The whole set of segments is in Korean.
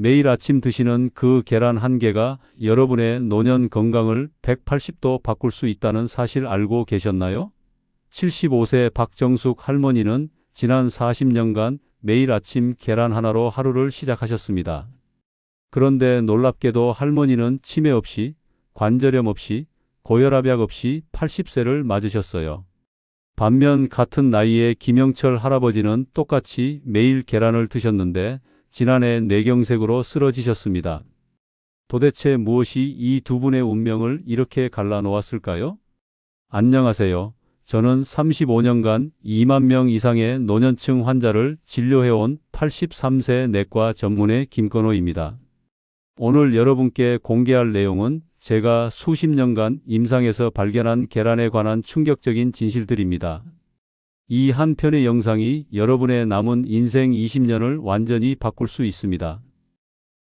매일 아침 드시는 그 계란 한 개가 여러분의 노년 건강을 180도 바꿀 수 있다는 사실 알고 계셨나요? 75세 박정숙 할머니는 지난 40년간 매일 아침 계란 하나로 하루를 시작하셨습니다. 그런데 놀랍게도 할머니는 치매 없이, 관절염 없이, 고혈압약 없이 80세를 맞으셨어요. 반면 같은 나이의 김영철 할아버지는 똑같이 매일 계란을 드셨는데 지난해 뇌경색으로 쓰러지셨습니다. 도대체 무엇이 이 두 분의 운명을 이렇게 갈라놓았을까요? 안녕하세요. 저는 35년간 2만 명 이상의 노년층 환자를 진료해온 83세 내과 전문의 김건호입니다. 오늘 여러분께 공개할 내용은 제가 수십 년간 임상에서 발견한 계란에 관한 충격적인 진실들입니다. 이 한 편의 영상이 여러분의 남은 인생 20년을 완전히 바꿀 수 있습니다.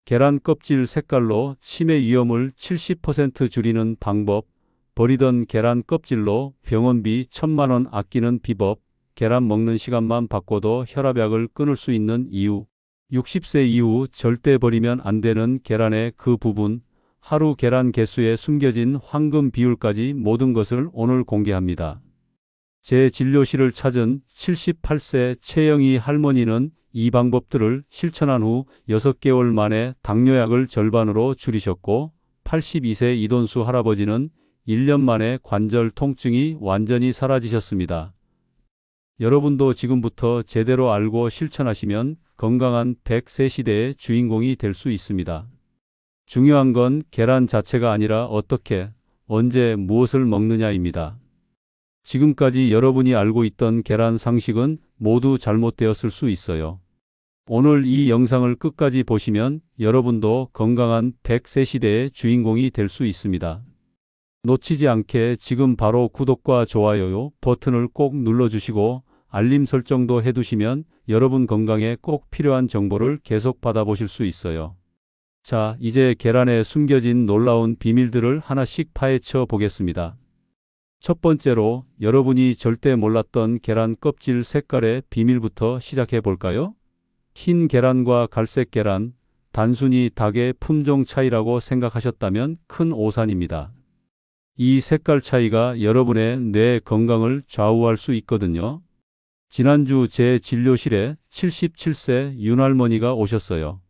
계란 껍질 색깔로 치매 위험을 70% 줄이는 방법, 버리던 계란 껍질로 병원비 1,000만 원 아끼는 비법, 계란 먹는 시간만 바꿔도 혈압약을 끊을 수 있는 이유, 60세 이후 절대 버리면 안 되는 계란의 그 부분, 하루 계란 개수에 숨겨진 황금 비율까지 모든 것을 오늘 공개합니다. 제 진료실을 찾은 78세 최영희 할머니는 이 방법들을 실천한 후 6개월 만에 당뇨약을 절반으로 줄이셨고 82세 이돈수 할아버지는 1년 만에 관절 통증이 완전히 사라지셨습니다. 여러분도 지금부터 제대로 알고 실천하시면 건강한 100세 시대의 주인공이 될 수 있습니다. 중요한 건 계란 자체가 아니라 어떻게, 언제, 무엇을 먹느냐입니다. 지금까지 여러분이 알고 있던 계란 상식은 모두 잘못되었을 수 있어요. 오늘 이 영상을 끝까지 보시면 여러분도 건강한 100세 시대의 주인공이 될 수 있습니다. 놓치지 않게 지금 바로 구독과 좋아요 버튼을 꼭 눌러주시고 알림 설정도 해두시면 여러분 건강에 꼭 필요한 정보를 계속 받아보실 수 있어요. 자, 이제 계란에 숨겨진 놀라운 비밀들을 하나씩 파헤쳐 보겠습니다. 첫 번째로 여러분이 절대 몰랐던 계란 껍질 색깔의 비밀부터 시작해 볼까요? 흰 계란과 갈색 계란, 단순히 닭의 품종 차이라고 생각하셨다면 큰 오산입니다. 이 색깔 차이가 여러분의 뇌 건강을 좌우할 수 있거든요. 지난주 제 진료실에 77세 윤할머니가 오셨어요.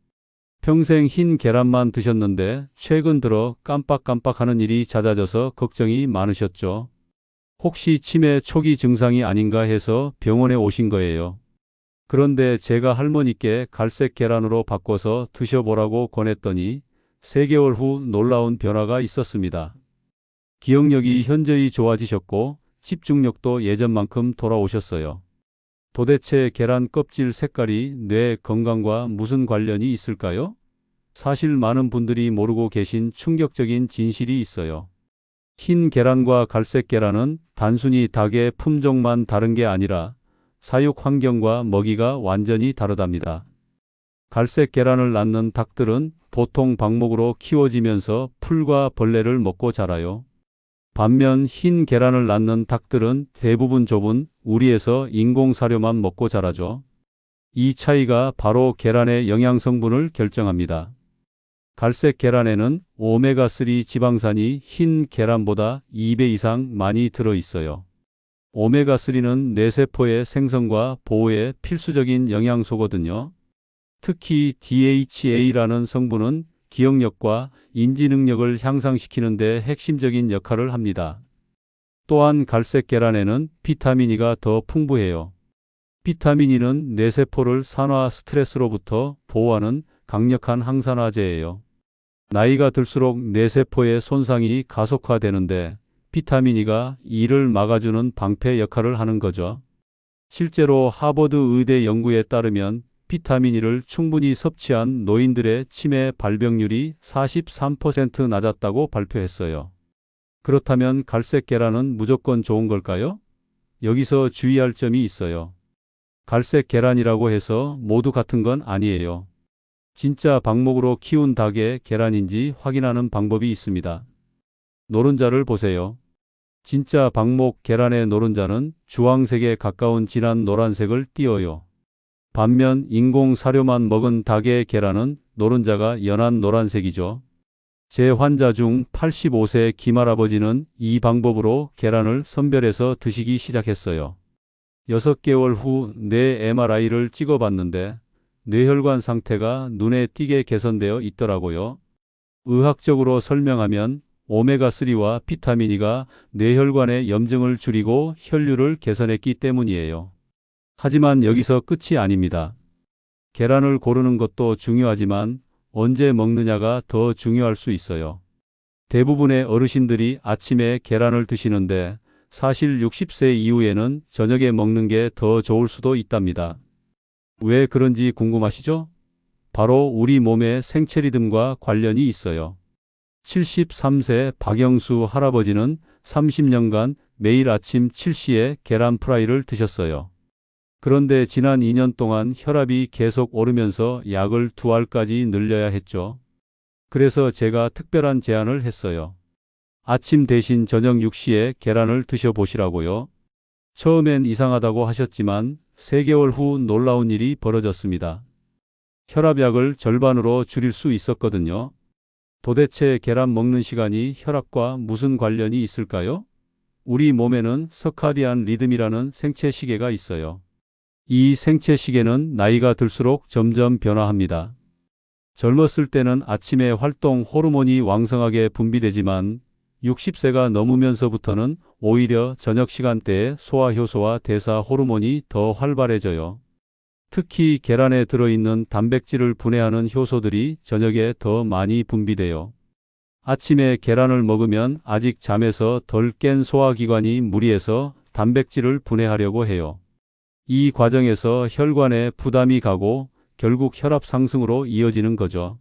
평생 흰 계란만 드셨는데 최근 들어 깜빡깜빡하는 일이 잦아져서 걱정이 많으셨죠. 혹시 치매 초기 증상이 아닌가 해서 병원에 오신 거예요. 그런데 제가 할머니께 갈색 계란으로 바꿔서 드셔보라고 권했더니 3개월 후 놀라운 변화가 있었습니다. 기억력이 현저히 좋아지셨고 집중력도 예전만큼 돌아오셨어요. 도대체 계란 껍질 색깔이 뇌 건강과 무슨 관련이 있을까요? 사실 많은 분들이 모르고 계신 충격적인 진실이 있어요. 흰 계란과 갈색 계란은 단순히 닭의 품종만 다른 게 아니라 사육 환경과 먹이가 완전히 다르답니다. 갈색 계란을 낳는 닭들은 보통 방목으로 키워지면서 풀과 벌레를 먹고 자라요. 반면 흰 계란을 낳는 닭들은 대부분 좁은 우리에서 인공 사료만 먹고 자라죠. 이 차이가 바로 계란의 영양 성분을 결정합니다. 갈색 계란에는 오메가3 지방산이 흰 계란보다 2배 이상 많이 들어 있어요. 오메가3는 뇌세포의 생성과 보호에 필수적인 영양소거든요. 특히 DHA라는 성분은 기억력과 인지 능력을 향상시키는 데 핵심적인 역할을 합니다. 또한 갈색 계란에는 비타민 E가 더 풍부해요. 비타민 E는 뇌세포를 산화 스트레스로부터 보호하는 강력한 항산화제예요. 나이가 들수록 뇌세포의 손상이 가속화되는데 비타민 E가 이를 막아주는 방패 역할을 하는 거죠. 실제로 하버드 의대 연구에 따르면 비타민 E를 충분히 섭취한 노인들의 치매 발병률이 43% 낮았다고 발표했어요. 그렇다면 갈색 계란은 무조건 좋은 걸까요? 여기서 주의할 점이 있어요. 갈색 계란이라고 해서 모두 같은 건 아니에요. 진짜 방목으로 키운 닭의 계란인지 확인하는 방법이 있습니다. 노른자를 보세요. 진짜 방목 계란의 노른자는 주황색에 가까운 진한 노란색을 띠어요. 반면 인공 사료만 먹은 닭의 계란은 노른자가 연한 노란색이죠. 제 환자 중 85세 김할아버지는 이 방법으로 계란을 선별해서 드시기 시작했어요. 6개월 후 뇌 MRI를 찍어봤는데 뇌혈관 상태가 눈에 띄게 개선되어 있더라고요. 의학적으로 설명하면 오메가3와 비타민 E가 뇌혈관의 염증을 줄이고 혈류를 개선했기 때문이에요. 하지만 여기서 끝이 아닙니다. 계란을 고르는 것도 중요하지만 언제 먹느냐가 더 중요할 수 있어요. 대부분의 어르신들이 아침에 계란을 드시는데 사실 60세 이후에는 저녁에 먹는 게 더 좋을 수도 있답니다. 왜 그런지 궁금하시죠? 바로 우리 몸의 생체 리듬과 관련이 있어요. 73세 박영수 할아버지는 30년간 매일 아침 7시에 계란 프라이를 드셨어요. 그런데 지난 2년 동안 혈압이 계속 오르면서 약을 2알까지 늘려야 했죠. 그래서 제가 특별한 제안을 했어요. 아침 대신 저녁 6시에 계란을 드셔보시라고요. 처음엔 이상하다고 하셨지만 3개월 후 놀라운 일이 벌어졌습니다. 혈압약을 절반으로 줄일 수 있었거든요. 도대체 계란 먹는 시간이 혈압과 무슨 관련이 있을까요? 우리 몸에는 서카디안 리듬이라는 생체 시계가 있어요. 이 생체 시계는 나이가 들수록 점점 변화합니다. 젊었을 때는 아침에 활동 호르몬이 왕성하게 분비되지만 60세가 넘으면서부터는 오히려 저녁 시간대에 소화효소와 대사 호르몬이 더 활발해져요. 특히 계란에 들어있는 단백질을 분해하는 효소들이 저녁에 더 많이 분비돼요. 아침에 계란을 먹으면 아직 잠에서 덜 깬 소화기관이 무리해서 단백질을 분해하려고 해요. 이 과정에서 혈관에 부담이 가고 결국 혈압 상승으로 이어지는 거죠.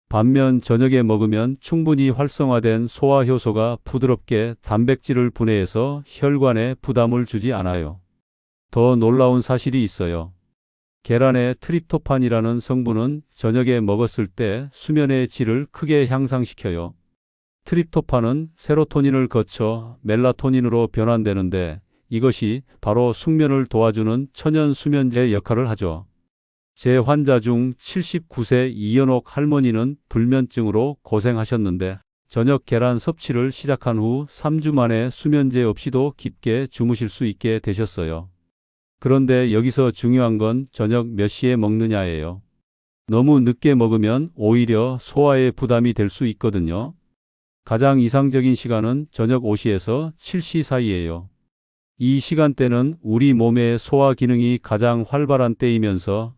반면 저녁에 먹으면 충분히 활성화된 소화효소가 부드럽게 단백질을 분해해서 혈관에 부담을 주지 않아요. 더 놀라운 사실이 있어요. 계란의 트립토판이라는 성분은 저녁에 먹었을 때 수면의 질을 크게 향상시켜요. 트립토판은 세로토닌을 거쳐 멜라토닌으로 변환되는데 이것이 바로 숙면을 도와주는 천연 수면제 역할을 하죠. 제 환자 중 79세 이연옥 할머니는 불면증으로 고생하셨는데 저녁 계란 섭취를 시작한 후 3주 만에 수면제 없이도 깊게 주무실 수 있게 되셨어요. 그런데 여기서 중요한 건 저녁 몇 시에 먹느냐예요. 너무 늦게 먹으면 오히려 소화에 부담이 될 수 있거든요. 가장 이상적인 시간은 저녁 5시에서 7시 사이예요. 이 시간대는 우리 몸의 소화 기능이 가장 활발한 때이면서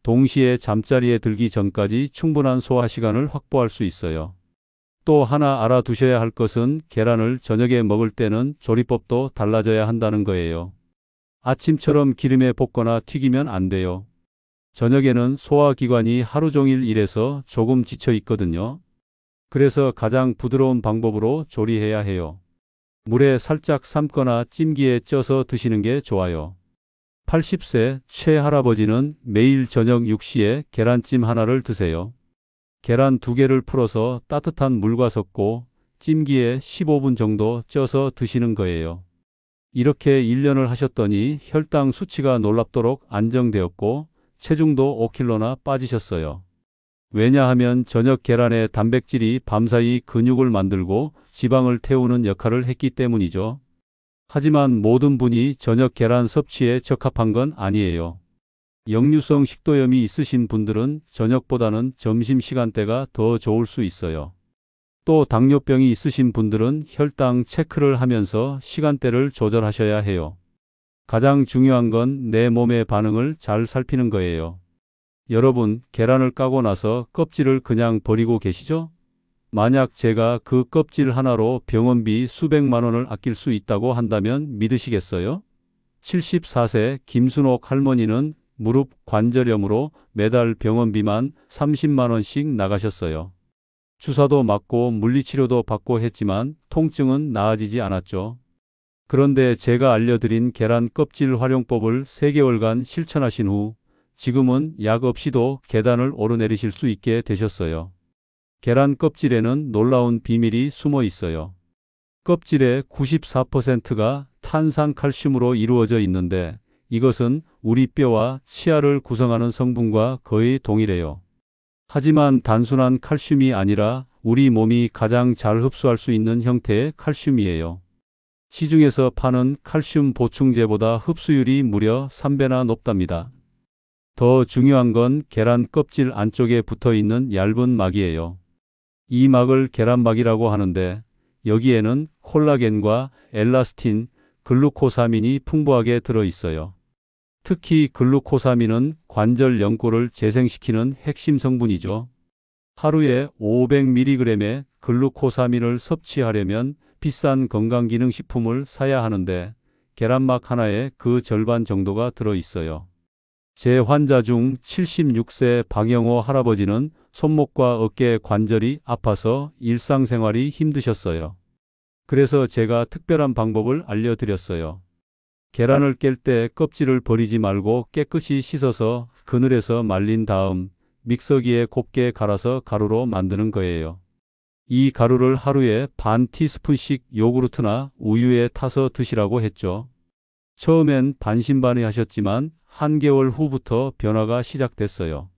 동시에 잠자리에 들기 전까지 충분한 소화 시간을 확보할 수 있어요. 또 하나 알아두셔야 할 것은 계란을 저녁에 먹을 때는 조리법도 달라져야 한다는 거예요. 아침처럼 기름에 볶거나 튀기면 안 돼요. 저녁에는 소화기관이 하루 종일 일해서 조금 지쳐 있거든요. 그래서 가장 부드러운 방법으로 조리해야 해요. 물에 살짝 삶거나 찜기에 쪄서 드시는 게 좋아요. 80세 최할아버지는 매일 저녁 6시에 계란찜 하나를 드세요. 계란 2개를 풀어서 따뜻한 물과 섞고 찜기에 15분 정도 쪄서 드시는 거예요. 이렇게 1년을 하셨더니 혈당 수치가 놀랍도록 안정되었고 체중도 5kg나 빠지셨어요. 왜냐하면 저녁 계란의 단백질이 밤사이 근육을 만들고 지방을 태우는 역할을 했기 때문이죠. 하지만 모든 분이 저녁 계란 섭취에 적합한 건 아니에요. 역류성 식도염이 있으신 분들은 저녁보다는 점심시간대가 더 좋을 수 있어요. 또 당뇨병이 있으신 분들은 혈당 체크를 하면서 시간대를 조절하셔야 해요. 가장 중요한 건 내 몸의 반응을 잘 살피는 거예요. 여러분, 계란을 까고 나서 껍질을 그냥 버리고 계시죠? 만약 제가 그 껍질 하나로 병원비 수백만 원을 아낄 수 있다고 한다면 믿으시겠어요? 74세 김순옥 할머니는 무릎 관절염으로 매달 병원비만 30만 원씩 나가셨어요. 주사도 맞고 물리치료도 받고 했지만 통증은 나아지지 않았죠. 그런데 제가 알려드린 계란 껍질 활용법을 3개월간 실천하신 후 지금은 약 없이도 계단을 오르내리실 수 있게 되셨어요. 계란 껍질에는 놀라운 비밀이 숨어 있어요. 껍질의 94%가 탄산칼슘으로 이루어져 있는데 이것은 우리 뼈와 치아를 구성하는 성분과 거의 동일해요. 하지만 단순한 칼슘이 아니라 우리 몸이 가장 잘 흡수할 수 있는 형태의 칼슘이에요. 시중에서 파는 칼슘 보충제보다 흡수율이 무려 3배나 높답니다. 더 중요한 건 계란 껍질 안쪽에 붙어 있는 얇은 막이에요. 이 막을 계란막이라고 하는데 여기에는 콜라겐과 엘라스틴, 글루코사민이 풍부하게 들어 있어요. 특히 글루코사민은 관절 연골을 재생시키는 핵심 성분이죠. 하루에 500mg의 글루코사민을 섭취하려면 비싼 건강기능식품을 사야 하는데 계란막 하나에 그 절반 정도가 들어 있어요. 제 환자 중 76세 박영호 할아버지는 손목과 어깨 관절이 아파서 일상생활이 힘드셨어요. 그래서 제가 특별한 방법을 알려드렸어요. 계란을 깰 때 껍질을 버리지 말고 깨끗이 씻어서 그늘에서 말린 다음 믹서기에 곱게 갈아서 가루로 만드는 거예요. 이 가루를 하루에 반 티스푼씩 요구르트나 우유에 타서 드시라고 했죠. 처음엔 반신반의하셨지만 한개월 후부터 변화가 시작됐어요.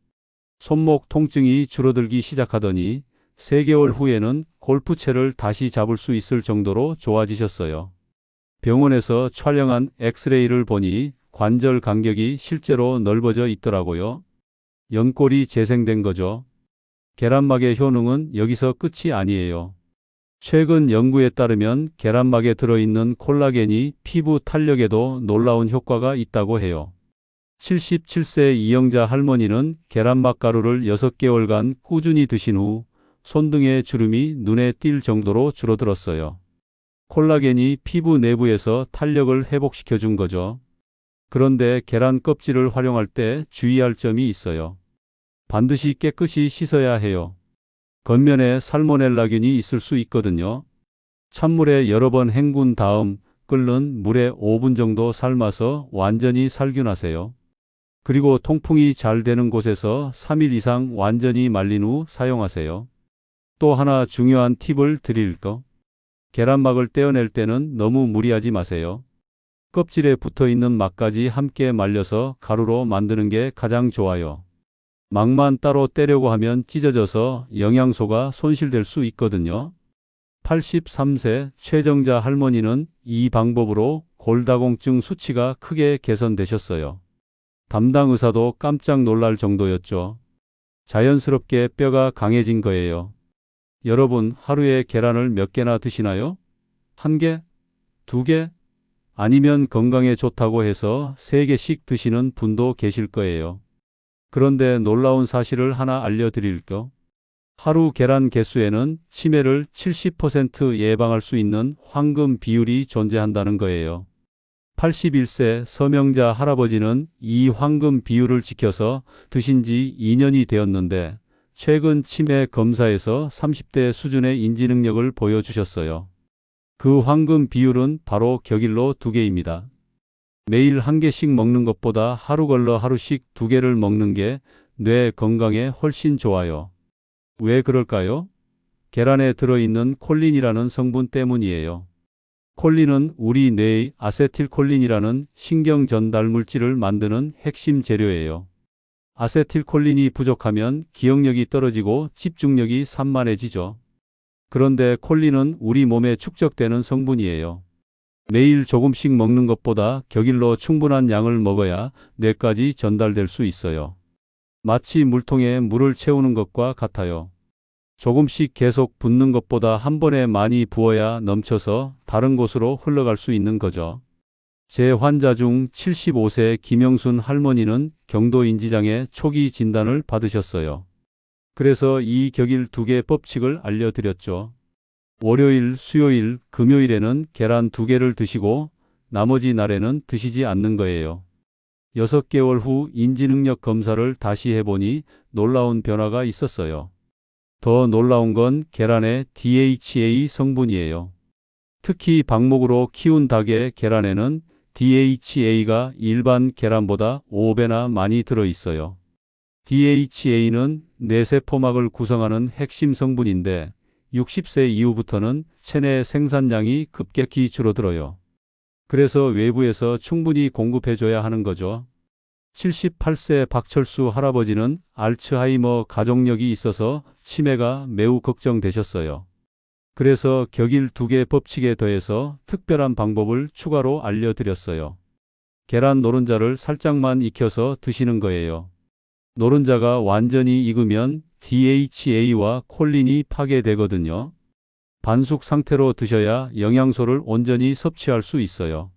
손목 통증이 줄어들기 시작하더니 3개월 후에는 골프채를 다시 잡을 수 있을 정도로 좋아지셨어요. 병원에서 촬영한 엑스레이를 보니 관절 간격이 실제로 넓어져 있더라고요. 연골이 재생된 거죠. 계란막의 효능은 여기서 끝이 아니에요. 최근 연구에 따르면 계란막에 들어있는 콜라겐이 피부 탄력에도 놀라운 효과가 있다고 해요. 77세 이영자 할머니는 계란막 가루를 6개월간 꾸준히 드신 후 손등의 주름이 눈에 띌 정도로 줄어들었어요. 콜라겐이 피부 내부에서 탄력을 회복시켜 준 거죠. 그런데 계란 껍질을 활용할 때 주의할 점이 있어요. 반드시 깨끗이 씻어야 해요. 겉면에 살모넬라균이 있을 수 있거든요. 찬물에 여러 번 헹군 다음 끓는 물에 5분 정도 삶아서 완전히 살균하세요. 그리고 통풍이 잘 되는 곳에서 3일 이상 완전히 말린 후 사용하세요. 또 하나 중요한 팁을 드릴 거. 계란막을 떼어낼 때는 너무 무리하지 마세요. 껍질에 붙어 있는 막까지 함께 말려서 가루로 만드는 게 가장 좋아요. 막만 따로 떼려고 하면 찢어져서 영양소가 손실될 수 있거든요. 83세 최정자 할머니는 이 방법으로 골다공증 수치가 크게 개선되셨어요. 담당 의사도 깜짝 놀랄 정도였죠. 자연스럽게 뼈가 강해진 거예요. 여러분, 하루에 계란을 몇 개나 드시나요? 1개? 2개? 아니면 건강에 좋다고 해서 3개씩 드시는 분도 계실 거예요. 그런데 놀라운 사실을 하나 알려드릴게요. 하루 계란 개수에는 치매를 70% 예방할 수 있는 황금 비율이 존재한다는 거예요. 81세 서명자 할아버지는 이 황금 비율을 지켜서 드신 지 2년이 되었는데 최근 치매 검사에서 30대 수준의 인지 능력을 보여주셨어요. 그 황금 비율은 바로 격일로 2개입니다. 매일 1개씩 먹는 것보다 하루 걸러 하루씩 2개를 먹는 게 뇌 건강에 훨씬 좋아요. 왜 그럴까요? 계란에 들어있는 콜린이라는 성분 때문이에요. 콜린은 우리 뇌의 아세틸콜린이라는 신경 전달 물질을 만드는 핵심 재료예요. 아세틸콜린이 부족하면 기억력이 떨어지고 집중력이 산만해지죠. 그런데 콜린은 우리 몸에 축적되는 성분이에요. 매일 조금씩 먹는 것보다 격일로 충분한 양을 먹어야 뇌까지 전달될 수 있어요. 마치 물통에 물을 채우는 것과 같아요. 조금씩 계속 붓는 것보다 한 번에 많이 부어야 넘쳐서 다른 곳으로 흘러갈 수 있는 거죠. 제 환자 중 75세 김영순 할머니는 경도 인지장애 초기 진단을 받으셨어요. 그래서 이 격일 2개 법칙을 알려드렸죠. 월요일, 수요일, 금요일에는 계란 2개를 드시고 나머지 날에는 드시지 않는 거예요. 6개월 후 인지능력 검사를 다시 해보니 놀라운 변화가 있었어요. 더 놀라운 건 계란의 DHA 성분이에요. 특히 방목으로 키운 닭의 계란에는 DHA가 일반 계란보다 5배나 많이 들어있어요. DHA는 뇌세포막을 구성하는 핵심 성분인데 60세 이후부터는 체내 생산량이 급격히 줄어들어요. 그래서 외부에서 충분히 공급해줘야 하는 거죠. 78세 박철수 할아버지는 알츠하이머 가족력이 있어서 치매가 매우 걱정되셨어요. 그래서 격일 2개 법칙에 더해서 특별한 방법을 추가로 알려드렸어요. 계란 노른자를 살짝만 익혀서 드시는 거예요. 노른자가 완전히 익으면 DHA와 콜린이 파괴되거든요. 반숙 상태로 드셔야 영양소를 온전히 섭취할 수 있어요.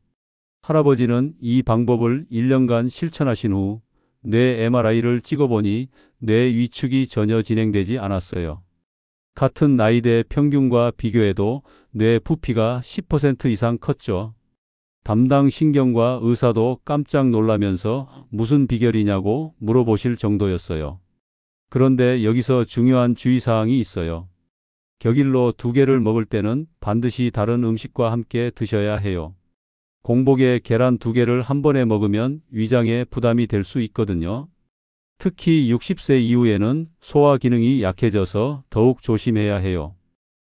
할아버지는 이 방법을 1년간 실천하신 후 뇌 MRI를 찍어보니 뇌 위축이 전혀 진행되지 않았어요. 같은 나이대 평균과 비교해도 뇌 부피가 10% 이상 컸죠. 담당 신경과 의사도 깜짝 놀라면서 무슨 비결이냐고 물어보실 정도였어요. 그런데 여기서 중요한 주의사항이 있어요. 격일로 2개를 먹을 때는 반드시 다른 음식과 함께 드셔야 해요. 공복에 계란 2개를 한 번에 먹으면 위장에 부담이 될 수 있거든요. 특히 60세 이후에는 소화 기능이 약해져서 더욱 조심해야 해요.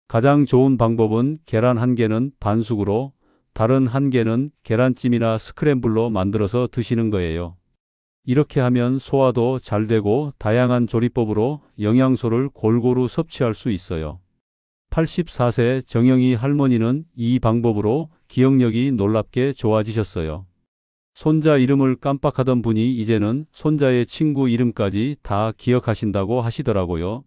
가장 좋은 방법은 계란 1개는 반숙으로, 다른 1개는 계란찜이나 스크램블로 만들어서 드시는 거예요. 이렇게 하면 소화도 잘 되고 다양한 조리법으로 영양소를 골고루 섭취할 수 있어요. 84세 정영희 할머니는 이 방법으로 기억력이 놀랍게 좋아지셨어요. 손자 이름을 깜빡하던 분이 이제는 손자의 친구 이름까지 다 기억하신다고 하시더라고요.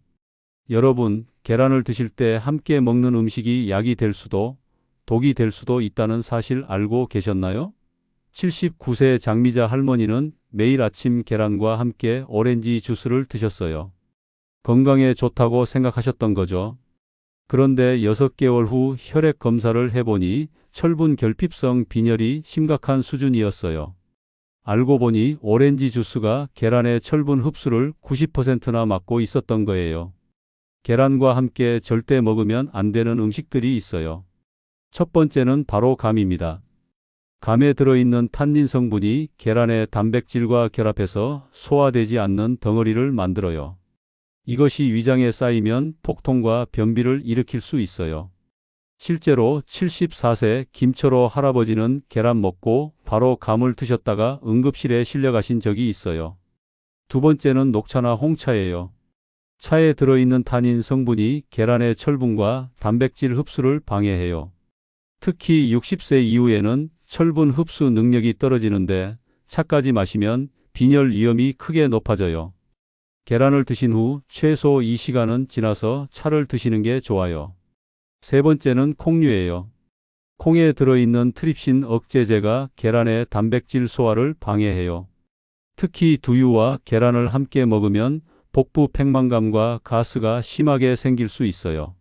여러분, 계란을 드실 때 함께 먹는 음식이 약이 될 수도, 독이 될 수도 있다는 사실 알고 계셨나요? 79세 장미자 할머니는 매일 아침 계란과 함께 오렌지 주스를 드셨어요. 건강에 좋다고 생각하셨던 거죠. 그런데 6개월 후 혈액 검사를 해보니 철분 결핍성 빈혈이 심각한 수준이었어요. 알고 보니 오렌지 주스가 계란의 철분 흡수를 90%나 막고 있었던 거예요. 계란과 함께 절대 먹으면 안 되는 음식들이 있어요. 첫 번째는 바로 감입니다. 감에 들어있는 탄닌 성분이 계란의 단백질과 결합해서 소화되지 않는 덩어리를 만들어요. 이것이 위장에 쌓이면 폭통과 변비를 일으킬 수 있어요. 실제로 74세 김철호 할아버지는 계란 먹고 바로 감을 드셨다가 응급실에 실려가신 적이 있어요. 두 번째는 녹차나 홍차예요. 차에 들어있는 타닌 성분이 계란의 철분과 단백질 흡수를 방해해요. 특히 60세 이후에는 철분 흡수 능력이 떨어지는데 차까지 마시면 빈혈 위험이 크게 높아져요. 계란을 드신 후 최소 2시간은 지나서 차를 드시는 게 좋아요. 세 번째는 콩류예요. 콩에 들어있는 트립신 억제제가 계란의 단백질 소화를 방해해요. 특히 두유와 계란을 함께 먹으면 복부 팽만감과 가스가 심하게 생길 수 있어요.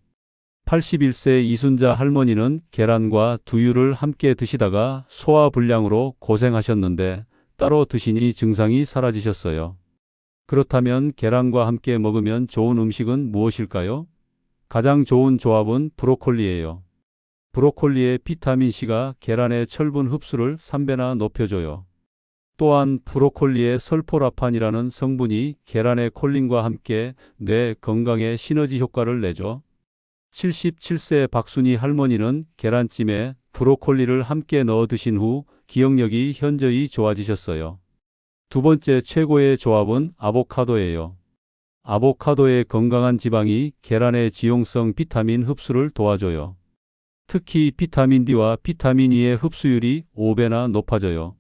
81세 이순자 할머니는 계란과 두유를 함께 드시다가 소화불량으로 고생하셨는데 따로 드시니 증상이 사라지셨어요. 그렇다면 계란과 함께 먹으면 좋은 음식은 무엇일까요? 가장 좋은 조합은 브로콜리예요. 브로콜리의 비타민C가 계란의 철분 흡수를 3배나 높여줘요. 또한 브로콜리의 설포라판이라는 성분이 계란의 콜린과 함께 뇌 건강에 시너지 효과를 내죠. 77세 박순희 할머니는 계란찜에 브로콜리를 함께 넣어 드신 후 기억력이 현저히 좋아지셨어요. 두 번째 최고의 조합은 아보카도예요. 아보카도의 건강한 지방이 계란의 지용성 비타민 흡수를 도와줘요. 특히 비타민 D와 비타민 E의 흡수율이 5배나 높아져요.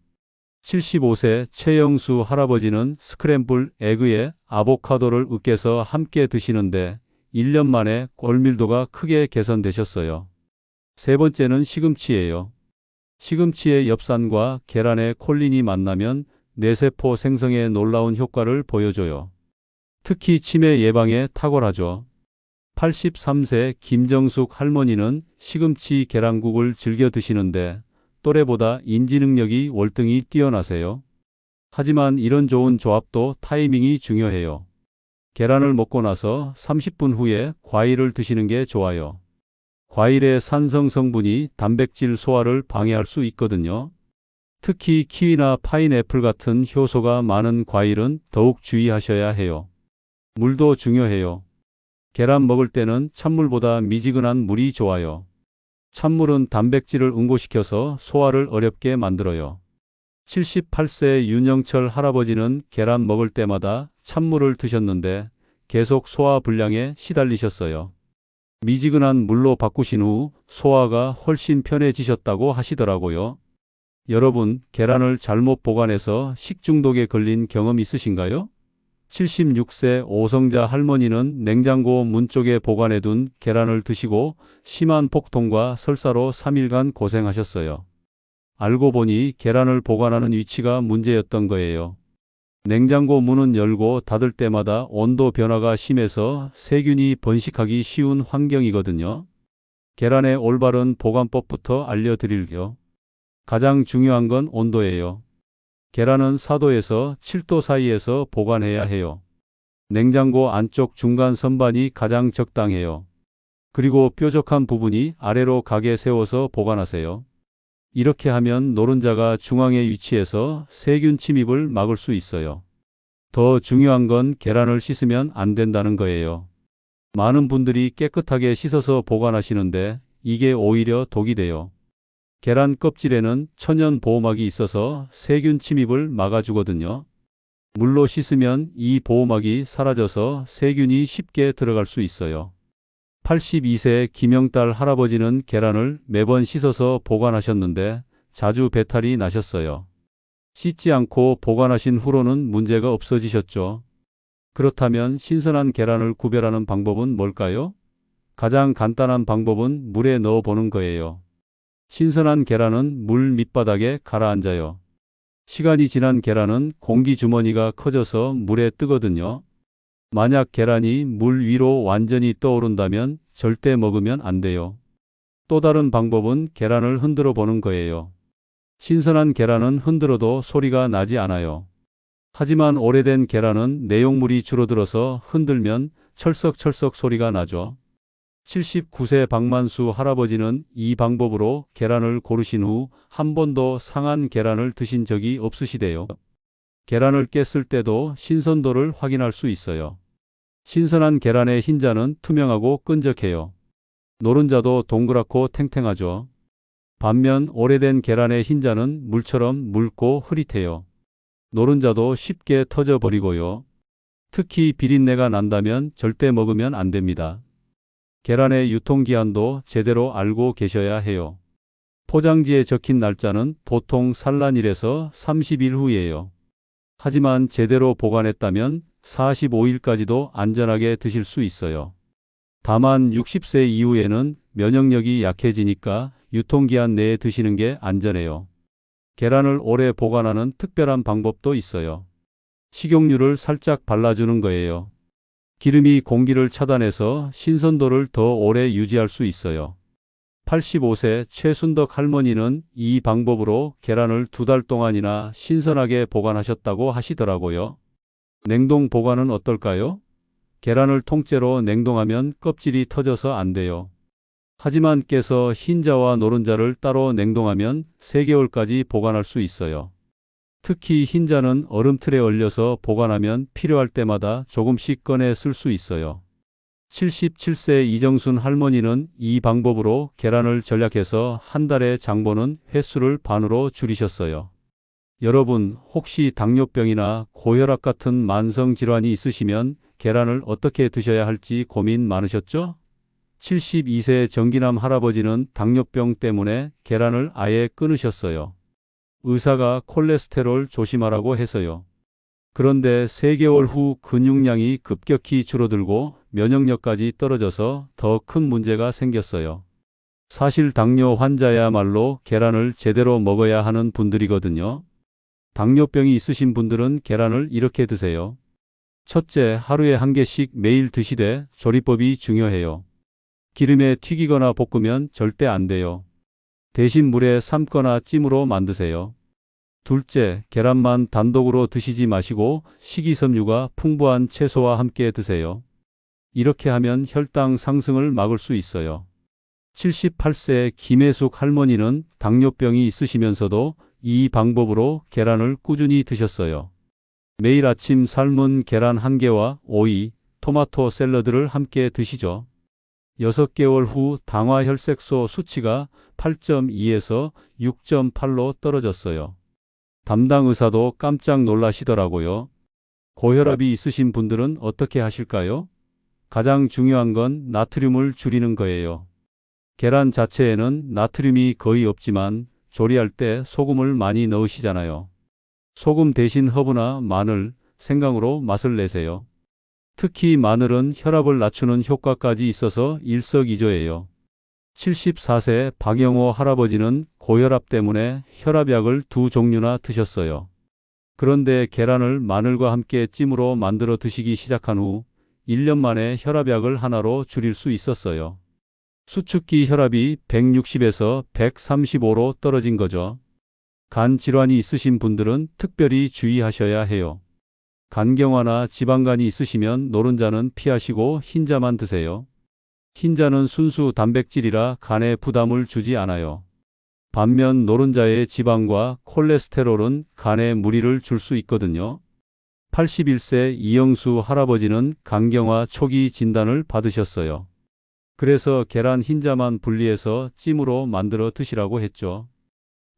75세 최영수 할아버지는 스크램블 에그에 아보카도를 으깨서 함께 드시는데 1년 만에 골밀도가 크게 개선되셨어요. 세 번째는 시금치예요. 시금치의 엽산과 계란의 콜린이 만나면 뇌세포 생성에 놀라운 효과를 보여줘요. 특히 치매 예방에 탁월하죠. 83세 김정숙 할머니는 시금치 계란국을 즐겨 드시는데 또래보다 인지 능력이 월등히 뛰어나세요. 하지만 이런 좋은 조합도 타이밍이 중요해요. 계란을 먹고 나서 30분 후에 과일을 드시는 게 좋아요. 과일의 산성 성분이 단백질 소화를 방해할 수 있거든요. 특히 키위나 파인애플 같은 효소가 많은 과일은 더욱 주의하셔야 해요. 물도 중요해요. 계란 먹을 때는 찬물보다 미지근한 물이 좋아요. 찬물은 단백질을 응고시켜서 소화를 어렵게 만들어요. 78세 윤영철 할아버지는 계란 먹을 때마다 찬물을 드셨는데 계속 소화불량에 시달리셨어요. 미지근한 물로 바꾸신 후 소화가 훨씬 편해지셨다고 하시더라고요. 여러분, 계란을 잘못 보관해서 식중독에 걸린 경험 있으신가요? 76세 오성자 할머니는 냉장고 문 쪽에 보관해둔 계란을 드시고 심한 복통과 설사로 3일간 고생하셨어요. 알고 보니 계란을 보관하는 위치가 문제였던 거예요. 냉장고 문은 열고 닫을 때마다 온도 변화가 심해서 세균이 번식하기 쉬운 환경이거든요. 계란의 올바른 보관법부터 알려드릴게요. 가장 중요한 건 온도예요. 계란은 4도에서 7도 사이에서 보관해야 해요. 냉장고 안쪽 중간 선반이 가장 적당해요. 그리고 뾰족한 부분이 아래로 가게 세워서 보관하세요. 이렇게 하면 노른자가 중앙에 위치해서 세균 침입을 막을 수 있어요. 더 중요한 건 계란을 씻으면 안 된다는 거예요. 많은 분들이 깨끗하게 씻어서 보관하시는데 이게 오히려 독이 돼요. 계란 껍질에는 천연 보호막이 있어서 세균 침입을 막아주거든요. 물로 씻으면 이 보호막이 사라져서 세균이 쉽게 들어갈 수 있어요. 82세 김영달 할아버지는 계란을 매번 씻어서 보관하셨는데 자주 배탈이 나셨어요. 씻지 않고 보관하신 후로는 문제가 없어지셨죠. 그렇다면 신선한 계란을 구별하는 방법은 뭘까요? 가장 간단한 방법은 물에 넣어 보는 거예요. 신선한 계란은 물 밑바닥에 가라앉아요. 시간이 지난 계란은 공기 주머니가 커져서 물에 뜨거든요. 만약 계란이 물 위로 완전히 떠오른다면 절대 먹으면 안 돼요. 또 다른 방법은 계란을 흔들어 보는 거예요. 신선한 계란은 흔들어도 소리가 나지 않아요. 하지만 오래된 계란은 내용물이 줄어들어서 흔들면 철썩철썩 소리가 나죠. 79세 박만수 할아버지는 이 방법으로 계란을 고르신 후 한 번도 상한 계란을 드신 적이 없으시대요. 계란을 깼을 때도 신선도를 확인할 수 있어요. 신선한 계란의 흰자는 투명하고 끈적해요. 노른자도 동그랗고 탱탱하죠. 반면 오래된 계란의 흰자는 물처럼 묽고 흐릿해요. 노른자도 쉽게 터져버리고요. 특히 비린내가 난다면 절대 먹으면 안 됩니다. 계란의 유통기한도 제대로 알고 계셔야 해요. 포장지에 적힌 날짜는 보통 산란일에서 30일 후이에요. 하지만 제대로 보관했다면 45일까지도 안전하게 드실 수 있어요. 다만 60세 이후에는 면역력이 약해지니까 유통기한 내에 드시는 게 안전해요. 계란을 오래 보관하는 특별한 방법도 있어요. 식용유를 살짝 발라주는 거예요. 기름이 공기를 차단해서 신선도를 더 오래 유지할 수 있어요. 85세 최순덕 할머니는 이 방법으로 계란을 2달 동안이나 신선하게 보관하셨다고 하시더라고요. 냉동 보관은 어떨까요? 계란을 통째로 냉동하면 껍질이 터져서 안 돼요. 하지만 깨서 흰자와 노른자를 따로 냉동하면 3개월까지 보관할 수 있어요. 특히 흰자는 얼음틀에 얼려서 보관하면 필요할 때마다 조금씩 꺼내 쓸 수 있어요. 77세 이정순 할머니는 이 방법으로 계란을 절약해서 한 달에 장보는 횟수를 반으로 줄이셨어요. 여러분, 혹시 당뇨병이나 고혈압 같은 만성 질환이 있으시면 계란을 어떻게 드셔야 할지 고민 많으셨죠? 72세 정기남 할아버지는 당뇨병 때문에 계란을 아예 끊으셨어요. 의사가 콜레스테롤 조심하라고 해서요. 그런데 3개월 후 근육량이 급격히 줄어들고 면역력까지 떨어져서 더 큰 문제가 생겼어요. 사실 당뇨 환자야말로 계란을 제대로 먹어야 하는 분들이거든요. 당뇨병이 있으신 분들은 계란을 이렇게 드세요. 첫째, 하루에 1개씩 매일 드시되 조리법이 중요해요. 기름에 튀기거나 볶으면 절대 안 돼요. 대신 물에 삶거나 찜으로 만드세요. 둘째, 계란만 단독으로 드시지 마시고 식이섬유가 풍부한 채소와 함께 드세요. 이렇게 하면 혈당 상승을 막을 수 있어요. 78세 김혜숙 할머니는 당뇨병이 있으시면서도 이 방법으로 계란을 꾸준히 드셨어요. 매일 아침 삶은 계란 1개와 오이, 토마토 샐러드를 함께 드시죠. 6개월 후 당화혈색소 수치가 8.2에서 6.8로 떨어졌어요. 담당 의사도 깜짝 놀라시더라고요. 고혈압이 있으신 분들은 어떻게 하실까요? 가장 중요한 건 나트륨을 줄이는 거예요. 계란 자체에는 나트륨이 거의 없지만 조리할 때 소금을 많이 넣으시잖아요. 소금 대신 허브나 마늘, 생강으로 맛을 내세요. 특히 마늘은 혈압을 낮추는 효과까지 있어서 일석이조예요. 74세 박영호 할아버지는 고혈압 때문에 혈압약을 2종류나 드셨어요. 그런데 계란을 마늘과 함께 찜으로 만들어 드시기 시작한 후 1년 만에 혈압약을 하나로 줄일 수 있었어요. 수축기 혈압이 160에서 135로 떨어진 거죠. 간 질환이 있으신 분들은 특별히 주의하셔야 해요. 간경화나 지방간이 있으시면 노른자는 피하시고 흰자만 드세요. 흰자는 순수 단백질이라 간에 부담을 주지 않아요. 반면 노른자의 지방과 콜레스테롤은 간에 무리를 줄 수 있거든요. 81세 이영수 할아버지는 간경화 초기 진단을 받으셨어요. 그래서 계란 흰자만 분리해서 찜으로 만들어 드시라고 했죠.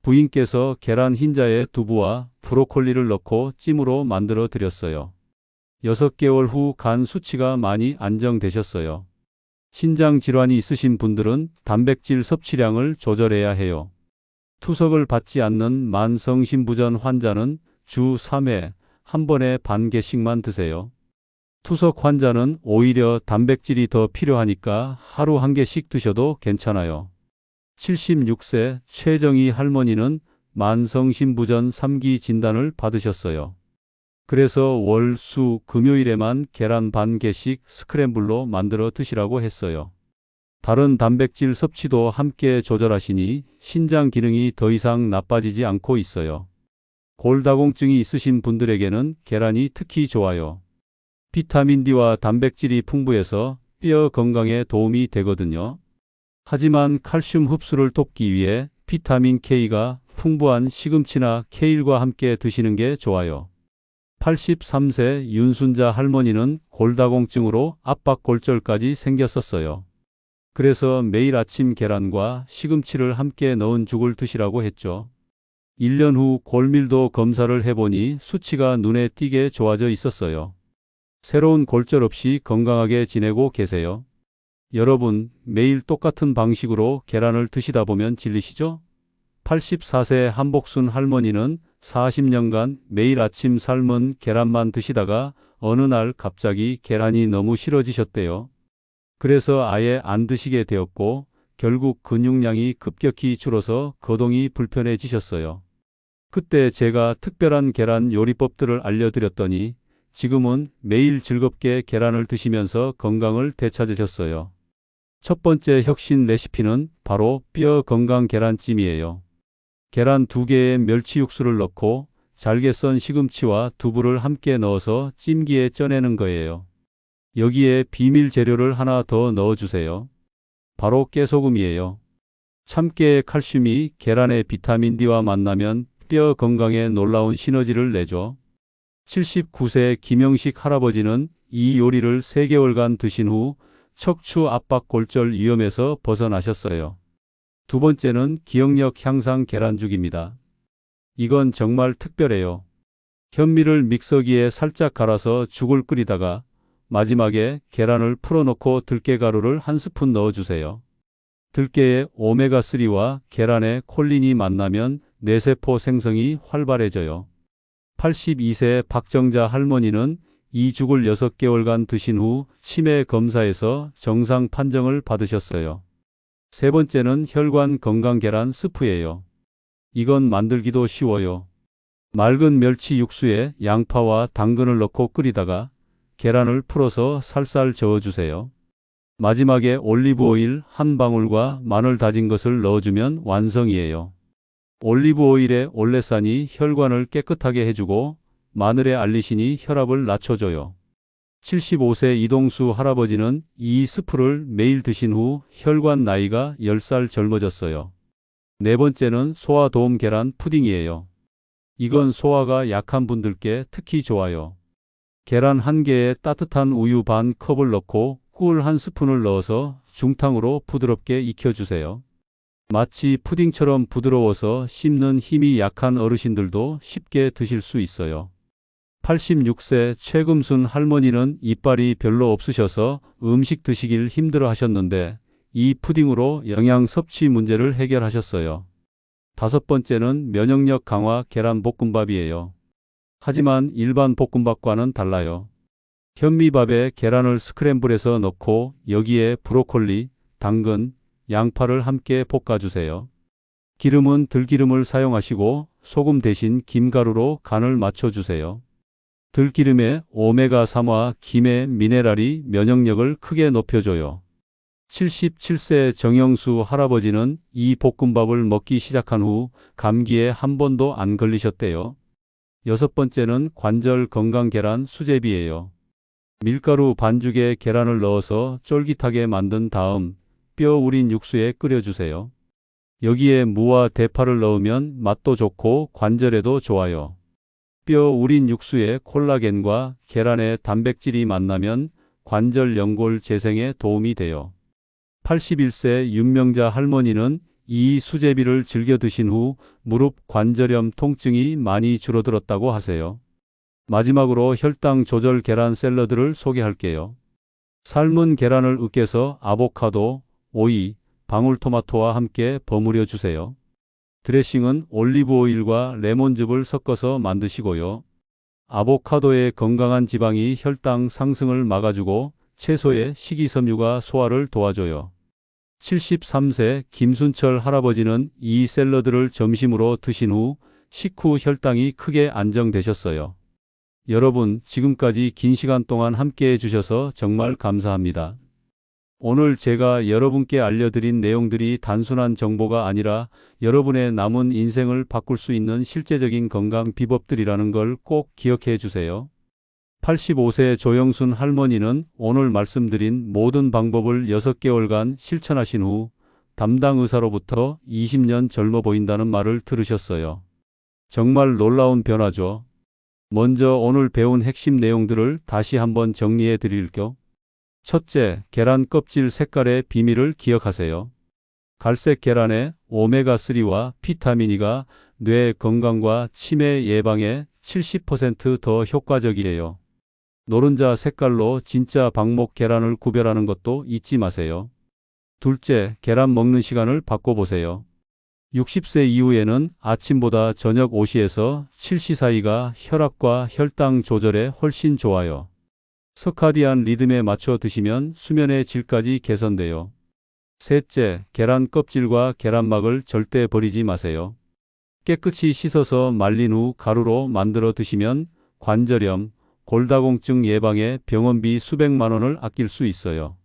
부인께서 계란 흰자에 두부와 브로콜리를 넣고 찜으로 만들어 드렸어요. 6개월 후 간 수치가 많이 안정되셨어요. 신장 질환이 있으신 분들은 단백질 섭취량을 조절해야 해요. 투석을 받지 않는 만성신부전 환자는 주 3회 한 번에 반 개씩만 드세요. 투석 환자는 오히려 단백질이 더 필요하니까 하루 한 개씩 드셔도 괜찮아요. 76세 최정희 할머니는 만성신부전 3기 진단을 받으셨어요. 그래서 월, 수, 금요일에만 계란 반 개씩 스크램블로 만들어 드시라고 했어요. 다른 단백질 섭취도 함께 조절하시니 신장 기능이 더 이상 나빠지지 않고 있어요. 골다공증이 있으신 분들에게는 계란이 특히 좋아요. 비타민 D와 단백질이 풍부해서 뼈 건강에 도움이 되거든요. 하지만 칼슘 흡수를 돕기 위해 비타민 K가 풍부한 시금치나 케일과 함께 드시는 게 좋아요. 83세 윤순자 할머니는 골다공증으로 압박골절까지 생겼었어요. 그래서 매일 아침 계란과 시금치를 함께 넣은 죽을 드시라고 했죠. 1년 후 골밀도 검사를 해보니 수치가 눈에 띄게 좋아져 있었어요. 새로운 골절 없이 건강하게 지내고 계세요. 여러분, 매일 똑같은 방식으로 계란을 드시다 보면 질리시죠? 84세 한복순 할머니는 40년간 매일 아침 삶은 계란만 드시다가 어느 날 갑자기 계란이 너무 싫어지셨대요. 그래서 아예 안 드시게 되었고 결국 근육량이 급격히 줄어서 거동이 불편해지셨어요. 그때 제가 특별한 계란 요리법들을 알려드렸더니 지금은 매일 즐겁게 계란을 드시면서 건강을 되찾으셨어요. 첫 번째 혁신 레시피는 바로 뼈 건강 계란찜이에요. 계란 2개에 멸치 육수를 넣고 잘게 썬 시금치와 두부를 함께 넣어서 찜기에 쪄내는 거예요. 여기에 비밀 재료를 하나 더 넣어주세요. 바로 깨소금이에요. 참깨의 칼슘이 계란의 비타민 D와 만나면 뼈 건강에 놀라운 시너지를 내죠. 79세 김영식 할아버지는 이 요리를 3개월간 드신 후 척추 압박 골절 위험에서 벗어나셨어요. 두 번째는 기억력 향상 계란죽입니다. 이건 정말 특별해요. 현미를 믹서기에 살짝 갈아서 죽을 끓이다가 마지막에 계란을 풀어놓고 들깨가루를 한 스푼 넣어주세요. 들깨의 오메가3와 계란의 콜린이 만나면 뇌세포 생성이 활발해져요. 82세 박정자 할머니는 이 죽을 6개월간 드신 후 치매 검사에서 정상 판정을 받으셨어요. 세 번째는 혈관 건강 계란 스프예요. 이건 만들기도 쉬워요. 맑은 멸치 육수에 양파와 당근을 넣고 끓이다가 계란을 풀어서 살살 저어주세요. 마지막에 올리브 오일 한 방울과 마늘 다진 것을 넣어주면 완성이에요. 올리브 오일의 올레산이 혈관을 깨끗하게 해주고 마늘의 알리신이 혈압을 낮춰줘요. 75세 이동수 할아버지는 이 스프를 매일 드신 후 혈관 나이가 10살 젊어졌어요. 네 번째는 소화도움 계란 푸딩이에요. 이건 소화가 약한 분들께 특히 좋아요. 계란 1개에 따뜻한 우유 반 컵을 넣고 꿀 한 스푼을 넣어서 중탕으로 부드럽게 익혀주세요. 마치 푸딩처럼 부드러워서 씹는 힘이 약한 어르신들도 쉽게 드실 수 있어요. 86세 최금순 할머니는 이빨이 별로 없으셔서 음식 드시길 힘들어 하셨는데 이 푸딩으로 영양 섭취 문제를 해결하셨어요. 다섯 번째는 면역력 강화 계란볶음밥이에요. 하지만 일반 볶음밥과는 달라요. 현미밥에 계란을 스크램블해서 넣고 여기에 브로콜리, 당근, 양파를 함께 볶아주세요. 기름은 들기름을 사용하시고 소금 대신 김가루로 간을 맞춰주세요. 들기름에 오메가3와 김의 미네랄이 면역력을 크게 높여줘요. 77세 정영수 할아버지는 이 볶음밥을 먹기 시작한 후 감기에 한 번도 안 걸리셨대요. 여섯 번째는 관절 건강 계란 수제비예요. 밀가루 반죽에 계란을 넣어서 쫄깃하게 만든 다음 뼈 우린 육수에 끓여주세요. 여기에 무와 대파를 넣으면 맛도 좋고 관절에도 좋아요. 뼈 우린 육수에 콜라겐과 계란의 단백질이 만나면 관절 연골 재생에 도움이 돼요. 81세 윤명자 할머니는 이 수제비를 즐겨 드신 후 무릎 관절염 통증이 많이 줄어들었다고 하세요. 마지막으로 혈당 조절 계란 샐러드를 소개할게요. 삶은 계란을 으깨서 아보카도, 오이, 방울토마토와 함께 버무려 주세요. 드레싱은 올리브 오일과 레몬즙을 섞어서 만드시고요. 아보카도의 건강한 지방이 혈당 상승을 막아주고 채소의 식이섬유가 소화를 도와줘요. 73세 김순철 할아버지는 이 샐러드를 점심으로 드신 후 식후 혈당이 크게 안정되셨어요. 여러분, 지금까지 긴 시간 동안 함께 해주셔서 정말 감사합니다. 오늘 제가 여러분께 알려드린 내용들이 단순한 정보가 아니라 여러분의 남은 인생을 바꿀 수 있는 실제적인 건강 비법들이라는 걸 꼭 기억해 주세요. 85세 조영순 할머니는 오늘 말씀드린 모든 방법을 6개월간 실천하신 후 담당 의사로부터 20년 젊어 보인다는 말을 들으셨어요. 정말 놀라운 변화죠. 먼저 오늘 배운 핵심 내용들을 다시 한번 정리해 드릴게요. 첫째, 계란 껍질 색깔의 비밀을 기억하세요. 갈색 계란에 오메가3와 비타민 E가 뇌 건강과 치매 예방에 70% 더 효과적이에요. 노른자 색깔로 진짜 방목 계란을 구별하는 것도 잊지 마세요. 둘째, 계란 먹는 시간을 바꿔보세요. 60세 이후에는 아침보다 저녁 5시에서 7시 사이가 혈압과 혈당 조절에 훨씬 좋아요. 서카디안 리듬에 맞춰 드시면 수면의 질까지 개선돼요. 셋째, 계란 껍질과 계란막을 절대 버리지 마세요. 깨끗이 씻어서 말린 후 가루로 만들어 드시면 관절염, 골다공증 예방에 병원비 수백만 원을 아낄 수 있어요.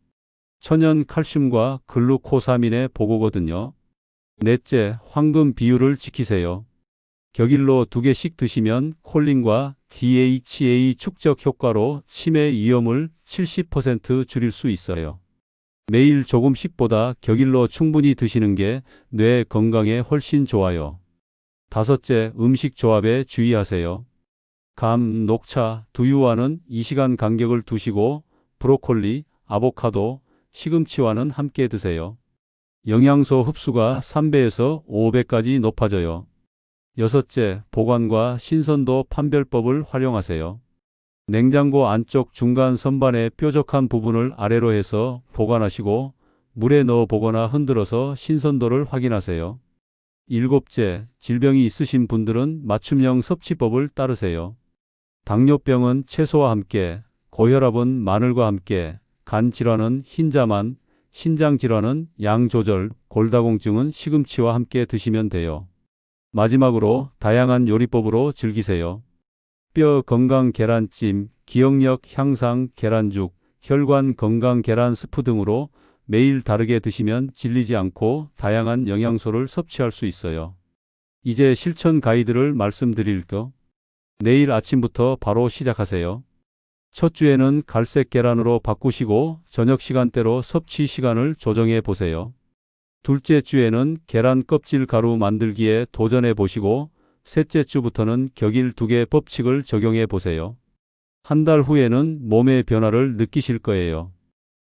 천연 칼슘과 글루코사민의 보고거든요. 넷째, 황금 비율을 지키세요. 격일로 2개씩 드시면 콜린과 DHA 축적 효과로 치매 위험을 70% 줄일 수 있어요. 매일 조금씩보다 격일로 충분히 드시는 게 뇌 건강에 훨씬 좋아요. 다섯째, 음식 조합에 주의하세요. 감, 녹차, 두유와는 2시간 간격을 두시고 브로콜리, 아보카도, 시금치와는 함께 드세요. 영양소 흡수가 3배에서 5배까지 높아져요. 여섯째, 보관과 신선도 판별법을 활용하세요. 냉장고 안쪽 중간 선반의 뾰족한 부분을 아래로 해서 보관하시고 물에 넣어 보거나 흔들어서 신선도를 확인하세요. 일곱째, 질병이 있으신 분들은 맞춤형 섭취법을 따르세요. 당뇨병은 채소와 함께, 고혈압은 마늘과 함께, 간 질환은 흰자만, 신장 질환은 양 조절, 골다공증은 시금치와 함께 드시면 돼요. 마지막으로 다양한 요리법으로 즐기세요. 뼈 건강 계란찜, 기억력 향상 계란죽, 혈관 건강 계란 스프 등으로 매일 다르게 드시면 질리지 않고 다양한 영양소를 섭취할 수 있어요. 이제 실천 가이드를 말씀드릴게요. 내일 아침부터 바로 시작하세요. 첫 주에는 갈색 계란으로 바꾸시고 저녁 시간대로 섭취 시간을 조정해 보세요. 둘째 주에는 계란 껍질 가루 만들기에 도전해 보시고 셋째 주부터는 격일 2개 법칙을 적용해 보세요. 한 달 후에는 몸의 변화를 느끼실 거예요.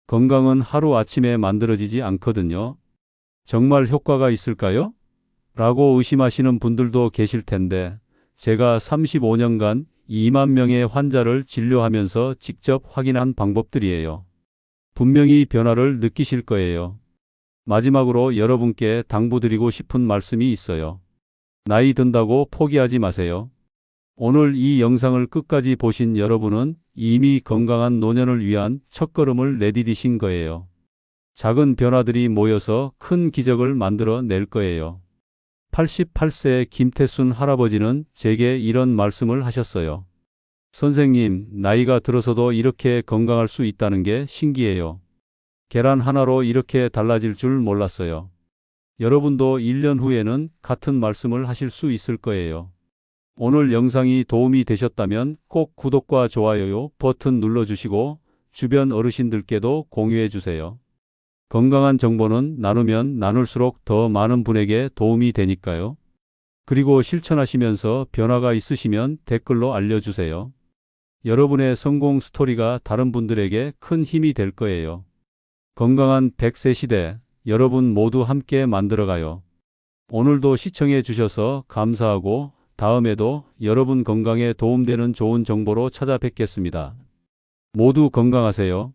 건강은 하루아침에 만들어지지 않거든요. 정말 효과가 있을까요? 라고 의심하시는 분들도 계실 텐데 제가 35년간 2만 명의 환자를 진료하면서 직접 확인한 방법들이에요. 분명히 변화를 느끼실 거예요. 마지막으로 여러분께 당부드리고 싶은 말씀이 있어요. 나이 든다고 포기하지 마세요. 오늘 이 영상을 끝까지 보신 여러분은 이미 건강한 노년을 위한 첫걸음을 내디디신 거예요. 작은 변화들이 모여서 큰 기적을 만들어 낼 거예요. 88세 김태순 할아버지는 제게 이런 말씀을 하셨어요. 선생님, 나이가 들어서도 이렇게 건강할 수 있다는 게 신기해요. 계란 하나로 이렇게 달라질 줄 몰랐어요. 여러분도 1년 후에는 같은 말씀을 하실 수 있을 거예요. 오늘 영상이 도움이 되셨다면 꼭 구독과 좋아요 버튼 눌러주시고 주변 어르신들께도 공유해 주세요. 건강한 정보는 나누면 나눌수록 더 많은 분에게 도움이 되니까요. 그리고 실천하시면서 변화가 있으시면 댓글로 알려주세요. 여러분의 성공 스토리가 다른 분들에게 큰 힘이 될 거예요. 건강한 100세 시대, 여러분 모두 함께 만들어가요. 오늘도 시청해 주셔서 감사하고 다음에도 여러분 건강에 도움되는 좋은 정보로 찾아뵙겠습니다. 모두 건강하세요.